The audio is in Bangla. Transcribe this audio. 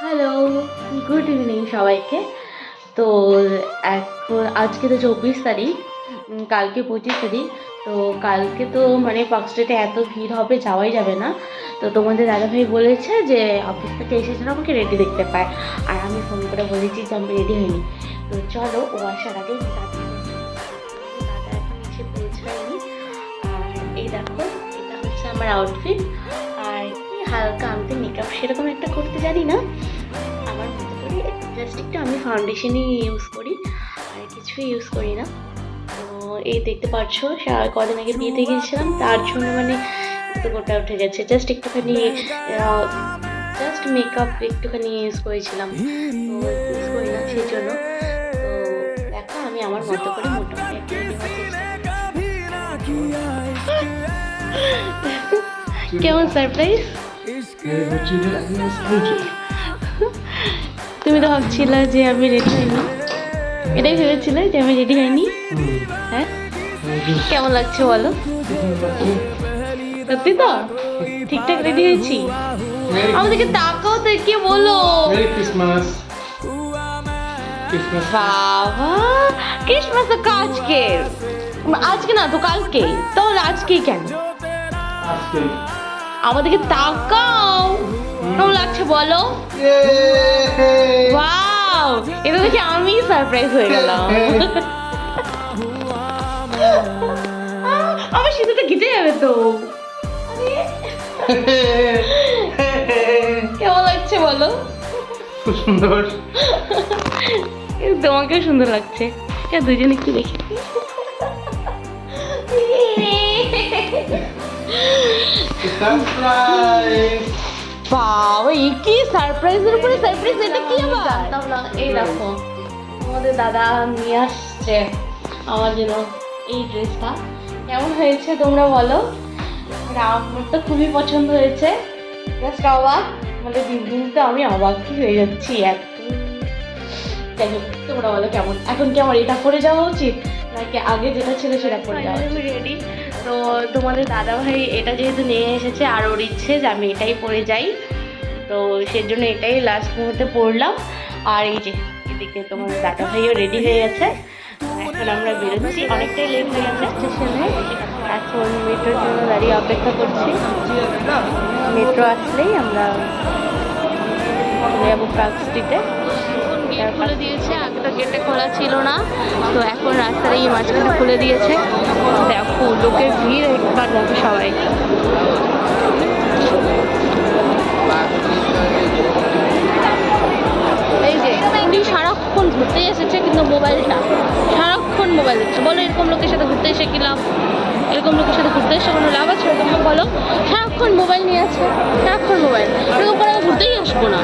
হ্যালো, গুড ইভিনিং সবাইকে। তো এখন আজকে তো 24 তারিখ, কালকে 25 তারিখ। তো কালকে তো মানে পার্ক স্ট্রিটে এত ভিড় হবে, যাওয়াই যাবে না। তো তোমাদের দাদাভাই বলেছে যে অফিস থেকে এসে যেন আমাকে রেডি দেখতে পায়, আর আমি ফোন করে বলেছি যে আমি রেডি হইনি। তো চলো, ও আসার আগে দাদা এখন এসে পৌঁছায়নি। আর এই দেখো, এটা হচ্ছে আমার আউটফিট। আর কি হালকা, আমি তো মেকআপ সেরকম একটা করতে জানি না, আমার মতো করে জাস্ট একটু আমি ফাউন্ডেশনই ইউজ করি, আর কিছুই ইউজ করি না। তো এই দেখতে পাচ্ছ, কদিন আগে বিয়েতে গিয়েছিলাম, তার জন্য মানে তো গোটা উঠে গেছে। জাস্ট একটুখানি জাস্ট মেকআপ একটুখানি ইউজ করেছিলাম, তো ইউজ করি না সেই জন্য। তো দেখো, আমি আমার মতো করে মোটামুটি একটা রেডি হওয়ার চেষ্টা করি। কেমন সারপ্রাইজ? তুমি তো ভাবছিলে যে আমি রেডি হইনি, এটাই ভেবেছিলে যে আমি রেডি হইনি। হ্যাঁ, কেমন লাগছে বলো? সত্যি তো ঠিকঠাক রেডি হয়েছি? আমাদেরকে তাকাও তো, কি বলো? বাবা, ক্রিসমাস তো আজকে, আজকে না তো কালকে। তাহলে আজকে কেন? আমাদেরকে তাকাও, কেমন লাগছে বলো? ওয়াও, এটা দেখে আমি সারপ্রাইজ হয়ে গেলাম। আমার শীতটা গিতে যাবে তো। কেমন লাগছে বলো? খুব সুন্দর। তোমাকেও সুন্দর লাগছে। দুজনে একটু দেখি। বাবা, এই কি সারপ্রাইজের উপরে সারপ্রাইজ! এটা কি আবার জানতাম না। এই দেখো, আমাদের দাদা নিয়ে আসছে আমার জন্য এই ড্রেসটা। কেমন হয়েছে তোমরা বলো? আমার তো খুবই পছন্দ হয়েছে। জাস্ট অবাক, মানে দিন দিন তো আমি অবাকই হয়ে যাচ্ছি এত। যাই হোক, তোমরা বলো কেমন? এখন কি আমার এটা পরে যাওয়া উচিত, নাকি আগে যেটা ছিল সেটা পরে যাওয়া উচিত? রেডি। তো তোমাদের দাদাভাই এটা যেহেতু নিয়ে এসেছে, আর ওর ইচ্ছে যে আমি এটাই পরে যাই, তো সেজন্য এটাই লাস্ট মুহূর্তে পরলাম। আর এই যে এদিকে তোমাদের দাদাভাইও রেডি হয়ে গেছে। এখন আমরা বেরোচ্ছি, অনেকটাই লেট হয়ে গেছে স্টেশনে। এখন মেট্রোর জন্য দাঁড়িয়ে অপেক্ষা করছি। মেট্রো আসলেই আমরা চলে যাবো পার্ক স্ট্রিটে। খুলে দিয়েছে, আগে তো গেটে খোলা ছিল না, তো এখন রাস্তার এই মাঝখানে খুলে দিয়েছে। দেখো লোকের ভিড় একবার দেখো সবাই। এই যে উনি সারাক্ষণ ঘুরতে এসেছে, কিন্তু মোবাইলটা সারাক্ষণ মোবাইল দেখছে। বলো, এরকম লোকের সাথে ঘুরতে এসে কি লাভ? এরকম লোকের সাথে ঘুরতে এসে কোনো লাভ আছে? এরকম বলো, সারাক্ষণ মোবাইল নিয়ে আছে, সারাক্ষণ মোবাইল। এরকম করে ঘুরতেই আসবো না।